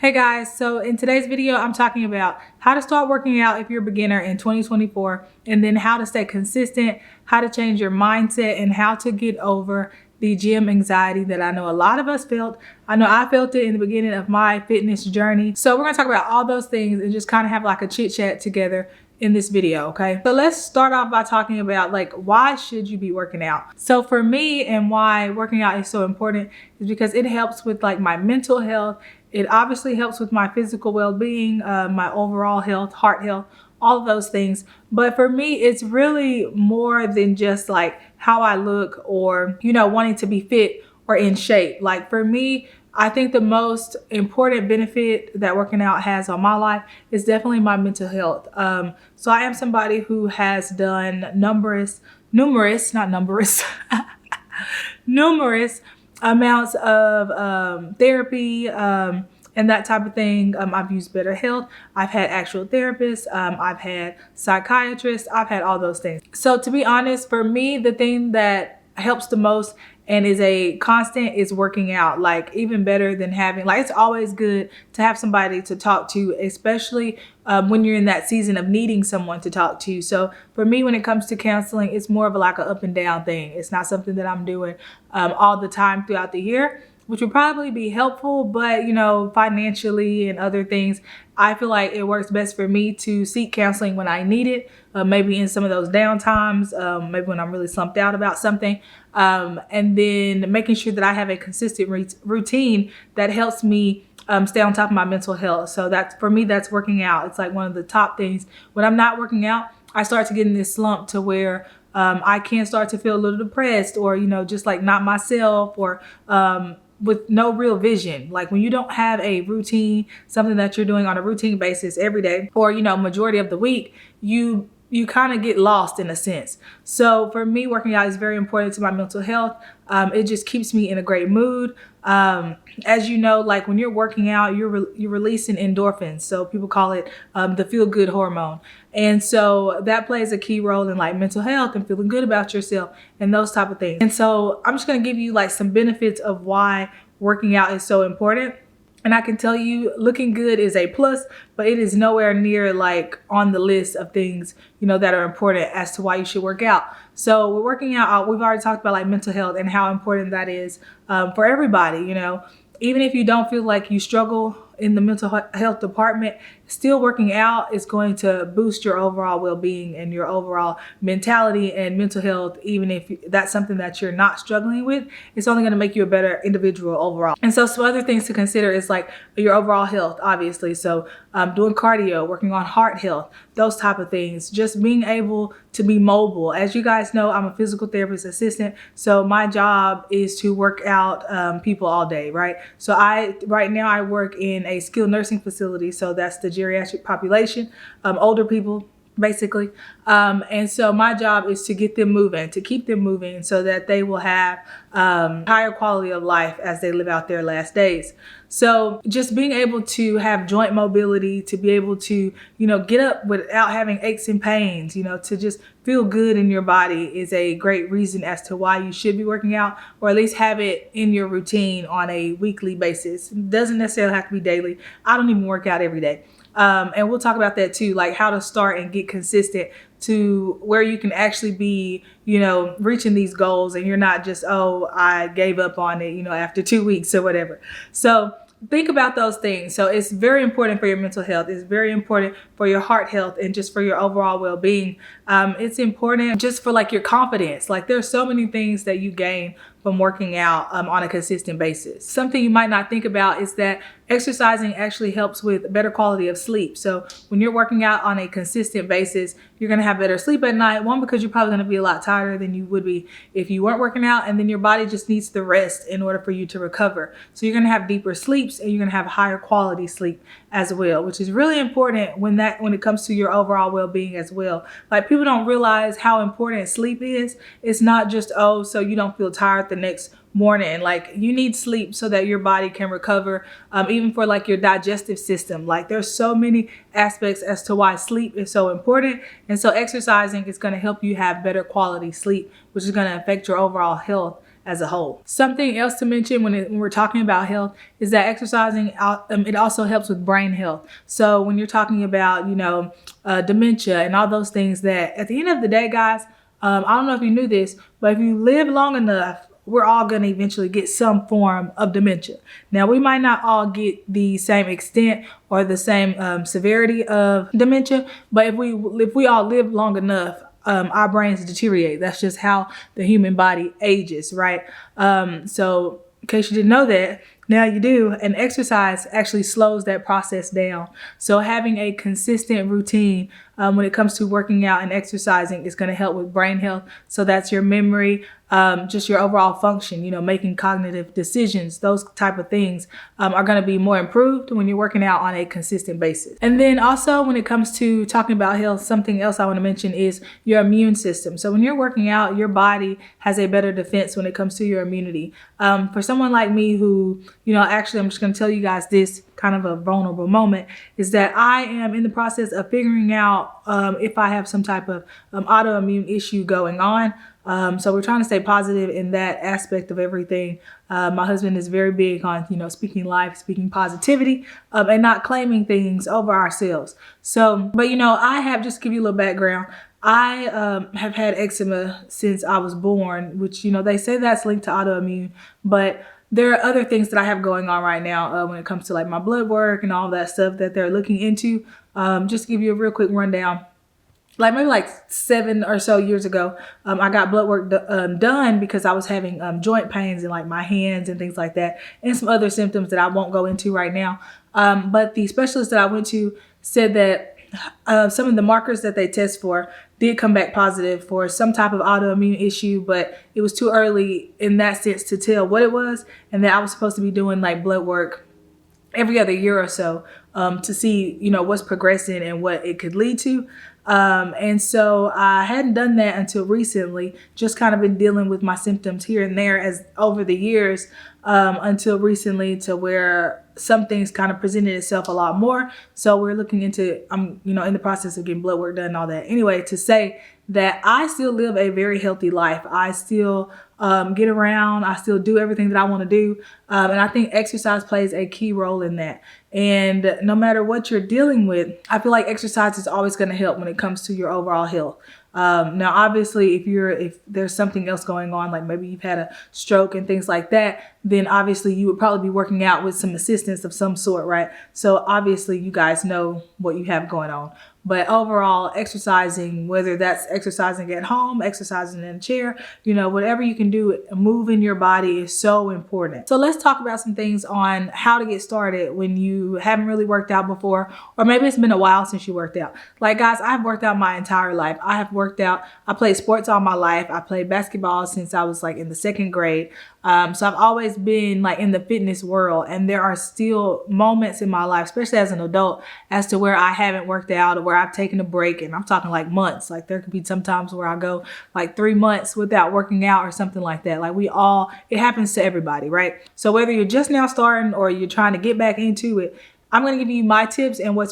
Hey guys, so in today's video, I'm talking about how to start working out if you're a beginner in 2024, and then how to stay consistent, how to change your mindset, and how to get over the gym anxiety that I know a lot of us felt. I know I felt it in the beginning of my fitness journey. So we're gonna talk about all those things and just kind of have like a chit chat together in this video, okay? So let's start off by talking about like, why should you be working out? So for me, and why working out is so important is because it helps with like my mental health. It obviously helps with my physical well-being, my overall health, heart health, all of those things. But for me, it's really more than just like how I look or, wanting to be fit or in shape. Like for me, I think the most important benefit that working out has on my life is definitely my mental health. So I am somebody who has done numerous amounts of therapy and that type of thing. I've used Better Health. I've had actual therapists. I've had psychiatrists. I've had all those things. So to be honest, for me, the thing that helps the most and is a constant is working out. Like even better than having, like it's always good to have somebody to talk to, especially when you're in that season of needing someone to talk to. So for me, when it comes to counseling, it's more of like an up and down thing. It's not something that I'm doing all the time throughout the year, which would probably be helpful, but financially and other things, I feel like it works best for me to seek counseling when I need it, maybe in some of those down times, maybe when I'm really slumped out about something, and then making sure that I have a consistent routine that helps me stay on top of my mental health. So that's, for me, that's working out. It's like one of the top things. When I'm not working out, I start to get in this slump to where I can start to feel a little depressed or, just like not myself or with no real vision. Like when you don't have a routine, something that you're doing on a routine basis every day or, majority of the week, you kind of get lost in a sense. So for me, working out is very important to my mental health. It just keeps me in a great mood. As you know, like when you're working out, you're releasing endorphins. So people call it the feel good hormone. And so that plays a key role in like mental health and feeling good about yourself and those type of things. And so I'm just going to give you like some benefits of why working out is so important. And I can tell you looking good is a plus, but it is nowhere near like on the list of things, that are important as to why you should work out. So we're working out. We've already talked about like mental health and how important that is for everybody, even if you don't feel like you struggle in the mental health department, still working out is going to boost your overall well-being and your overall mentality and mental health. Even if that's something that you're not struggling with, it's only going to make you a better individual overall. And so some other things to consider is like your overall health, obviously. So doing cardio, working on heart health, those type of things, just being able to be mobile. As you guys know, I'm a physical therapist assistant. So my job is to work out people all day, right? So right now I work in a skilled nursing facility. So that's the geriatric population, older people, basically. And so my job is to get them moving, to keep them moving so that they will have higher quality of life as they live out their last days. So just being able to have joint mobility, to be able to, get up without having aches and pains, to just feel good in your body is a great reason as to why you should be working out, or at least have it in your routine on a weekly basis. It doesn't necessarily have to be daily. I don't even work out every day. And we'll talk about that too, like how to start and get consistent to where you can actually be, reaching these goals and you're not just, oh, I gave up on it, after 2 weeks or whatever. So think about those things. So it's very important for your mental health. It's very important for your heart health and just for your overall well-being. It's important just for like your confidence. Like there's so many things that you gain from working out on a consistent basis. Something you might not think about is that exercising actually helps with better quality of sleep. So when you're working out on a consistent basis, you're going to have better sleep at night. One, because you're probably going to be a lot tighter than you would be if you weren't working out. And then your body just needs the rest in order for you to recover. So you're going to have deeper sleeps and you're going to have higher quality sleep as well, which is really important when it comes to your overall well-being as well. Like people don't realize how important sleep is. It's not just, oh, so you don't feel tired the next morning. Like you need sleep so that your body can recover, even for like your digestive system. Like there's so many aspects as to why sleep is so important. And so exercising is going to help you have better quality sleep, which is going to affect your overall health as a whole. Something else to mention when we're talking about health is that exercising, it also helps with brain health. So when you're talking about, dementia and all those things, that at the end of the day, guys, I don't know if you knew this, but if you live long enough, we're all going to eventually get some form of dementia. Now, we might not all get the same extent or the same severity of dementia, but if we all live long enough, our brains deteriorate. That's just how the human body ages, right? So in case you didn't know that, now you do. And exercise actually slows that process down. So having a consistent routine when it comes to working out and exercising is going to help with brain health. So that's your memory, just your overall function, making cognitive decisions. Those type of things are going to be more improved when you're working out on a consistent basis. And then also when it comes to talking about health, something else I want to mention is your immune system. So when you're working out, your body has a better defense when it comes to your immunity. For someone like me who, actually, I'm just going to tell you guys this kind of a vulnerable moment, is that I am in the process of figuring out if I have some type of autoimmune issue going on. So we're trying to stay positive in that aspect of everything. My husband is very big on, speaking life, speaking positivity, and not claiming things over ourselves. So, but I have, just to give you a little background, I have had eczema since I was born, which, they say that's linked to autoimmune, but there are other things that I have going on right now when it comes to like my blood work and all that stuff that they're looking into. Just to give you a real quick rundown. Maybe 7 or so years ago, I got blood work done because I was having joint pains in my hands and things like that, and some other symptoms that I won't go into right now. But the specialist that I went to said that some of the markers that they test for did come back positive for some type of autoimmune issue, but it was too early in that sense to tell what it was, and that I was supposed to be doing blood work every other year or so to see, what's progressing and what it could lead to. And so I hadn't done that until recently, just kind of been dealing with my symptoms here and there as over the years, until recently, to where some things kind of presented itself a lot more. So we're looking into, I'm, in the process of getting blood work done and all that. Anyway, to say that I still live a very healthy life. I still get around. I still do everything that I want to do. And I think exercise plays a key role in that. And no matter what you're dealing with, I feel like exercise is always going to help when it comes to your overall health. Now, obviously, if there's something else going on, like maybe you've had a stroke and things like that, then obviously you would probably be working out with some assistance of some sort, right? So obviously you guys know what you have going on. But overall, exercising, whether that's exercising at home, exercising in a chair, whatever you can do, moving your body is so important. So let's talk about some things on how to get started when you haven't really worked out before, or maybe it's been a while since you worked out. Guys, I've worked out my entire life. I have worked out. I played sports all my life. I played basketball since I was in the 2nd grade. So I've always been in the fitness world, and there are still moments in my life, especially as an adult, as to where I haven't worked out or where I've taken a break, and I'm talking months. There could be some times where I go 3 months without working out or something like that. It happens to everybody, right? So whether you're just now starting or you're trying to get back into it, I'm going to give you my tips and what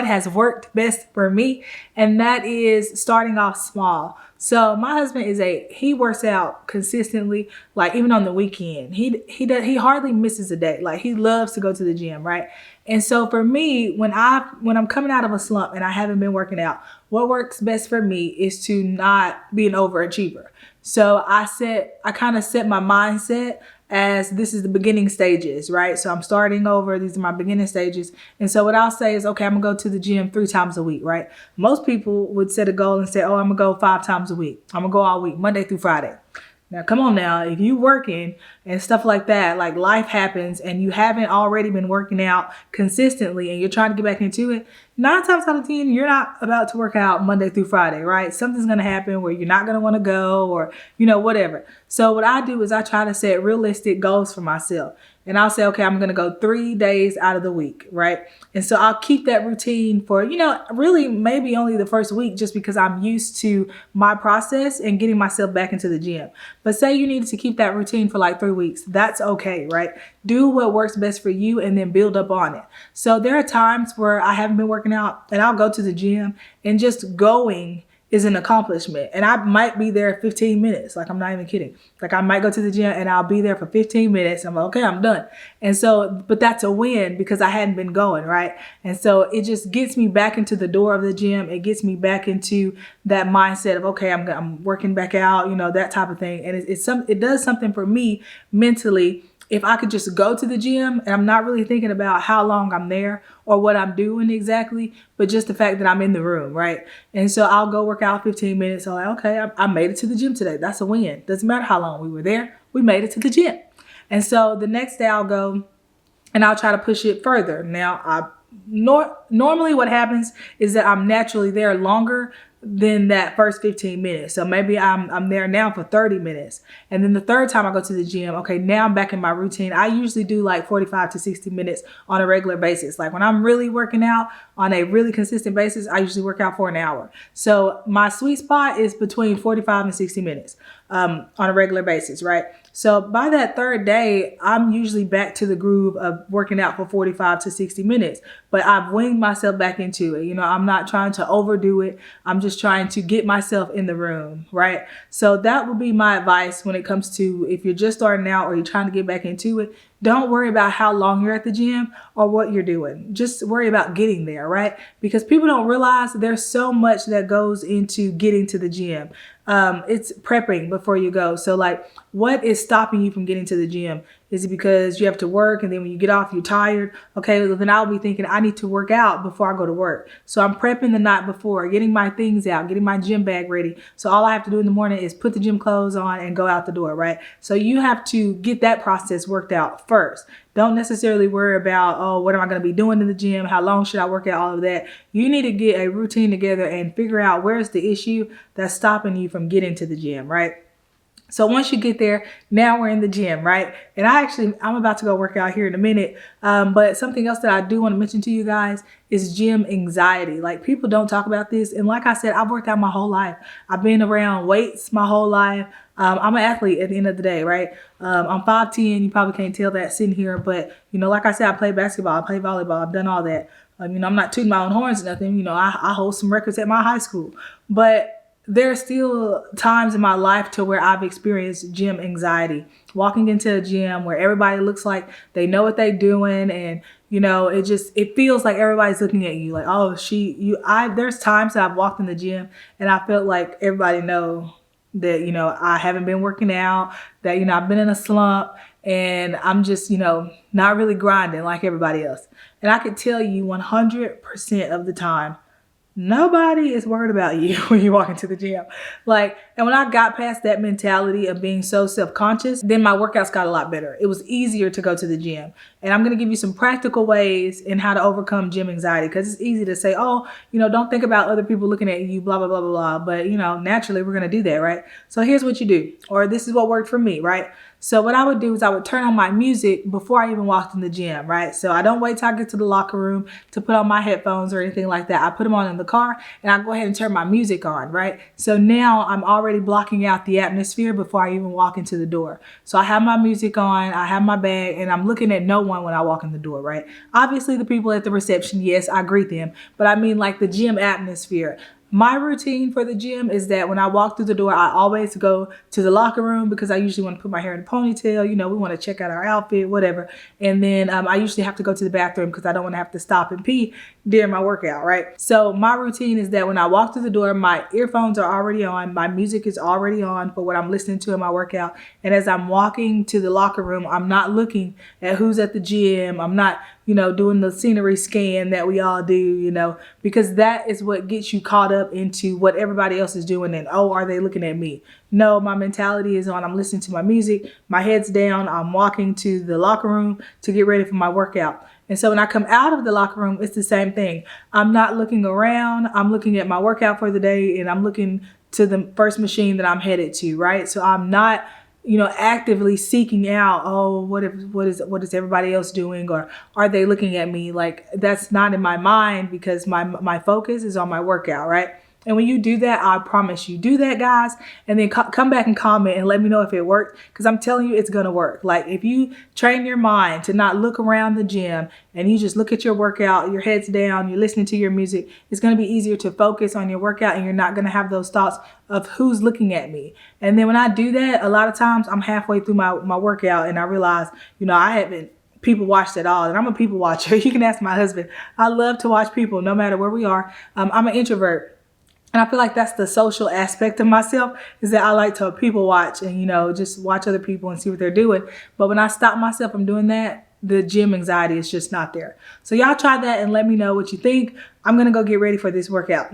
has worked best for me, and that is starting off small. So my husband he works out consistently, even on the weekend. He hardly misses a day. He loves to go to the gym, right? And so for me, when I'm coming out of a slump and I haven't been working out, what works best for me is to not be an overachiever. So I kind of set my mindset as this is the beginning stages, right? So I'm starting over. These are my beginning stages. And so what I'll say is, okay, I'm gonna go to the gym 3 times a week, right? Most people would set a goal and say, oh, I'm gonna go 5 times a week. I'm gonna go all week, Monday through Friday. Now, come on now, if you working and stuff like that, life happens and you haven't already been working out consistently and you're trying to get back into it, 9 times out of 10, you're not about to work out Monday through Friday, right? Something's going to happen where you're not going to want to go or, whatever. So what I do is I try to set realistic goals for myself. And I'll say, okay, I'm going to go 3 days out of the week, right? And so I'll keep that routine for, really maybe only the first week, just because I'm used to my process and getting myself back into the gym. But say you needed to keep that routine for 3 weeks. That's okay, right? Do what works best for you and then build up on it. So there are times where I haven't been working out and I'll go to the gym, and just going is an accomplishment. And I might be there 15 minutes. Like, I'm not even kidding. Like, I might go to the gym and I'll be there for 15 minutes. I'm like, okay, I'm done. And so, but that's a win because I hadn't been going, right? And so it just gets me back into the door of the gym. It gets me back into that mindset of, okay, I'm working back out, you know, that type of thing. And it does something for me mentally. If I could just go to the gym and I'm not really thinking about how long I'm there or what I'm doing exactly, but just the fact that I'm in the room, right? And so I'll go work out 15 minutes. So like, okay, I made it to the gym today. That's a win. Doesn't matter how long we were there. We made it to the gym. And so the next day I'll go and I'll try to push it further. Now, normally what happens is that I'm naturally there longer than that first 15 minutes. So maybe I'm there now for 30 minutes. And then the third time I go to the gym, okay, now I'm back in my routine. I usually do like 45 to 60 minutes on a regular basis. Like when I'm really working out on a really consistent basis, I usually work out for an hour. So my sweet spot is between 45 and 60 minutes on a regular basis, right? So by that third day, I'm usually back to the groove of working out for 45 to 60 minutes, but I've winged myself back into it. You know, I'm not trying to overdo it. I'm just trying to get myself in the room, right? So that would be my advice when it comes to if you're just starting out or you're trying to get back into it. Don't worry about how long you're at the gym or what you're doing. Just worry about getting there, right? Because people don't realize there's so much that goes into getting to the gym. It's prepping before you go. So like, what is stopping you from getting to the gym? Is it because you have to work and then when you get off, you're tired? Okay, well, then I'll be thinking I need to work out before I go to work. So I'm prepping the night before, getting my things out, getting my gym bag ready. So all I have to do in the morning is put the gym clothes on and go out the door, right? So you have to get that process worked out first. Don't necessarily worry about, oh, what am I going to be doing in the gym? How long should I work out? All of that. You need to get a routine together and figure out where's the issue that's stopping you from getting to the gym, right? So once you get there, now we're in the gym, right? And I'm about to go work out here in a minute. But something else that I do want to mention to you guys is gym anxiety. Like people don't talk about this. And like I said, I've worked out my whole life. I've been around weights my whole life. I'm an athlete at the end of the day, right? I'm 5'10". You probably can't tell that sitting here. But, you know, like I said, I play basketball, I play volleyball, I've done all that. You know, I'm not tooting my own horns or nothing. You know, I hold some records at my high school. But there are still times in my life to where I've experienced gym anxiety. Walking into a gym where everybody looks like they know what they're doing, and you know, it feels like everybody's looking at you like, oh, there's times that I've walked in the gym and I felt like everybody know that, you know, I haven't been working out, that, you know, I've been in a slump and I'm just, you know, not really grinding like everybody else. And I could tell you 100% of the time, nobody is worried about you when you walk into the gym. Like, and when I got past that mentality of being so self-conscious, then my workouts got a lot better. It was easier to go to the gym. And I'm going to give you some practical ways in how to overcome gym anxiety, because it's easy to say, oh, you know, don't think about other people looking at you, blah, blah, blah, blah, blah. But, you know, naturally we're going to do that, right? So here's what you do, or this is what worked for me, right? So what I would do is I would turn on my music before I even walked in the gym, right? So I don't wait till I get to the locker room to put on my headphones or anything like that. I put them on in the car and I go ahead and turn my music on, right? So now I'm already blocking out the atmosphere before I even walk into the door. So I have my music on, I have my bag, and I'm looking at no one when I walk in the door, right? Obviously the people at the reception, yes, I greet them, but I mean like the gym atmosphere. My routine for the gym is that when I walk through the door, I always go to the locker room because I usually want to put my hair in a ponytail. You know, we want to check out our outfit, whatever. And then I usually have to go to the bathroom because I don't want to have to stop and pee during my workout, right? So my routine is that when I walk through the door, my earphones are already on. My music is already on for what I'm listening to in my workout. And as I'm walking to the locker room, I'm not looking at who's at the gym. I'm not, you know, doing the scenery scan that we all do, you know, because that is what gets you caught up into what everybody else is doing and, oh, are they looking at me? No, my mentality is on, I'm listening to my music, my head's down, I'm walking to the locker room to get ready for my workout. And so when I come out of the locker room, it's the same thing. I'm not looking around, I'm looking at my workout for the day and I'm looking to the first machine that I'm headed to, right? So I'm not, you know, actively seeking out, oh, what is everybody else doing, or are they looking at me? Like, that's not in my mind because my focus is on my workout, right? And when you do that, I promise you, do that, guys, and then come back and comment and let me know if it worked, because I'm telling you, it's going to work. Like, if you train your mind to not look around the gym and you just look at your workout, your head's down, you're listening to your music, it's going to be easier to focus on your workout, and you're not going to have those thoughts of who's looking at me. And then when I do that, a lot of times I'm halfway through my workout and I realize, you know, I haven't people watched at all. And I'm a people watcher. You can ask my husband. I love to watch people no matter where we are. I'm an introvert. And I feel like that's the social aspect of myself, is that I like to people watch and, you know, just watch other people and see what they're doing. But when I stop myself from doing that, the gym anxiety is just not there. So y'all try that and let me know what you think. I'm going to go get ready for this workout.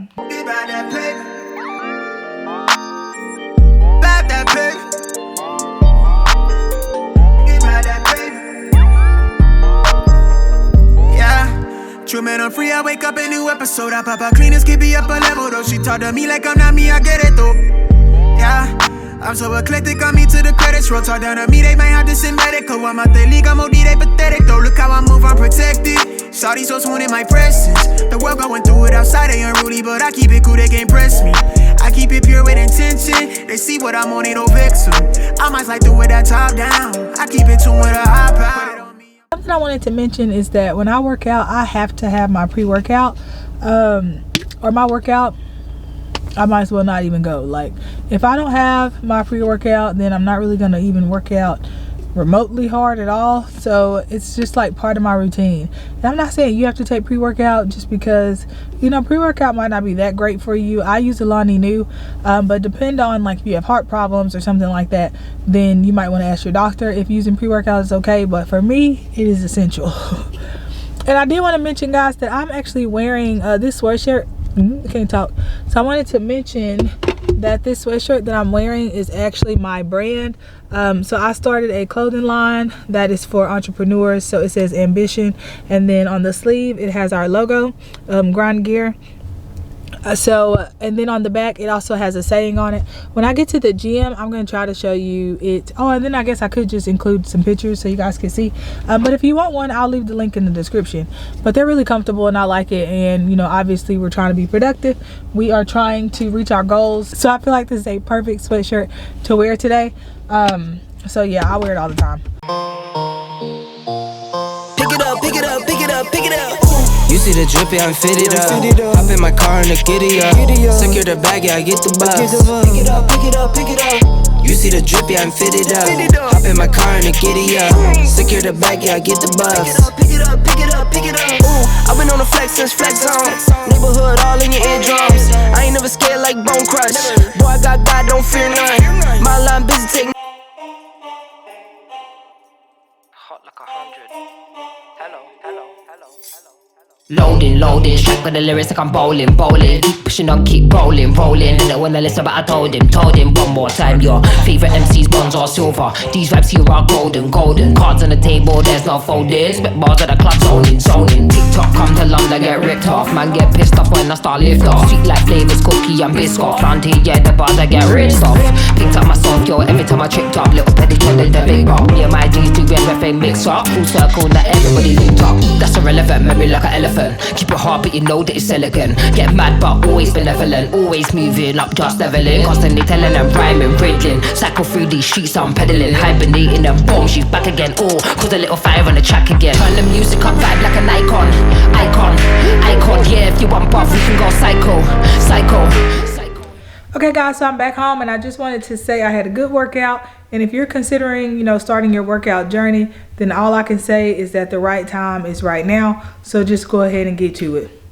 True man, I'm free, I wake up a new episode. I pop out cleaners, keep me up a level though. She talk to me like I'm not me, I get it though. Yeah, I'm so eclectic, on me to the credits roll. Talk down to me, they might have to send medical. I'm out the league, I'm OD, they pathetic though. Look how I move, I'm protected. Shawty so swoon in my presence. The world going through it outside, they unruly, but I keep it cool, they can't press me. I keep it pure with intention. They see what I'm on, ain't no vixen. I might slide through with that top down. I keep it tuned with a high power. Something I wanted to mention is that when I work out, I have to have my pre-workout or my workout. I might as well not even go. Like, if I don't have my pre-workout, then I'm not really going to even work out remotely hard at all. So it's just like part of my routine. And I'm not saying you have to take pre-workout just because, you know, pre-workout might not be that great for you. I use Alani Nu, but depend on, like, if you have heart problems or something like that, then you might want to ask your doctor if using pre-workout is okay. But for me, it is essential. And I did want to mention, guys, that I'm actually wearing this sweatshirt. I can't talk. So I wanted to mention that this sweatshirt that I'm wearing is actually my brand. So I started a clothing line that is for entrepreneurs. So it says Ambition, and then on the sleeve it has our logo, Grind Gear. And then on the back it also has a saying on it. When I get to the gym, I'm going to try to show you it. Oh, and then I guess I could just include some pictures so you guys can see. But if you want one, I'll leave the link in the description. But they're really comfortable and I like it. And, you know, obviously we're trying to be productive. We are trying to reach our goals. So I feel like this is a perfect sweatshirt to wear today. So yeah, I wear it all the time. Pick it up, pick it up, pick it up, pick it up. You see the drippy, I'm fitted up. Hop in my car and the giddy up. Secure the bag, yeah, I get the bus. Pick it up, pick it up, pick it up. You see the drippy, I'm fitted up. Hop in my car and the giddy up. Secure the bag, yeah, I get the bus. Pick it up, pick it up, pick it up. Ooh, I've been on the flex since flex zone. Neighborhood all in your eardrums. I ain't never scared like Bone Crush. Boy, I got God, don't fear none. My line busy, take Hot like 100. Hello, hello, hello, hello. Loading, strike with the lyrics like I'm bowling. Keep pushing on, keep rolling. And then when I listen, but I told him one more time. Your favorite MCs, bronze or silver. These vibes here are golden. Cards on the table, there's no folding. Spit bars at the club, zoning. TikTok come to London, get ripped off. Man get pissed off when I start lift off. Sweet like flavors, cookie and biscuit. Planty, yeah, the bars I get ripped off. Picked up my song, yo, every time I tripped up. Little petty trending the big ball. Me and my G's do everything mix up. Full circle, that everybody linked up. That's irrelevant, memory like an elephant. Keep it hard, but you know that it's elegant. Get mad, but always benevolent. Always moving up, just leveling. Constantly telling them, rhyming, riddling. Cycle through these streets, I'm pedaling. Hibernating and boom, she's back again. Oh, cause a little fire on the track again. Turn the music up, vibe like an icon. Yeah, if you want buff, we can go psycho. Okay, guys, so I'm back home and I just wanted to say I had a good workout. And if you're considering, you know, starting your workout journey, then all I can say is that the right time is right now. So just go ahead and get to it.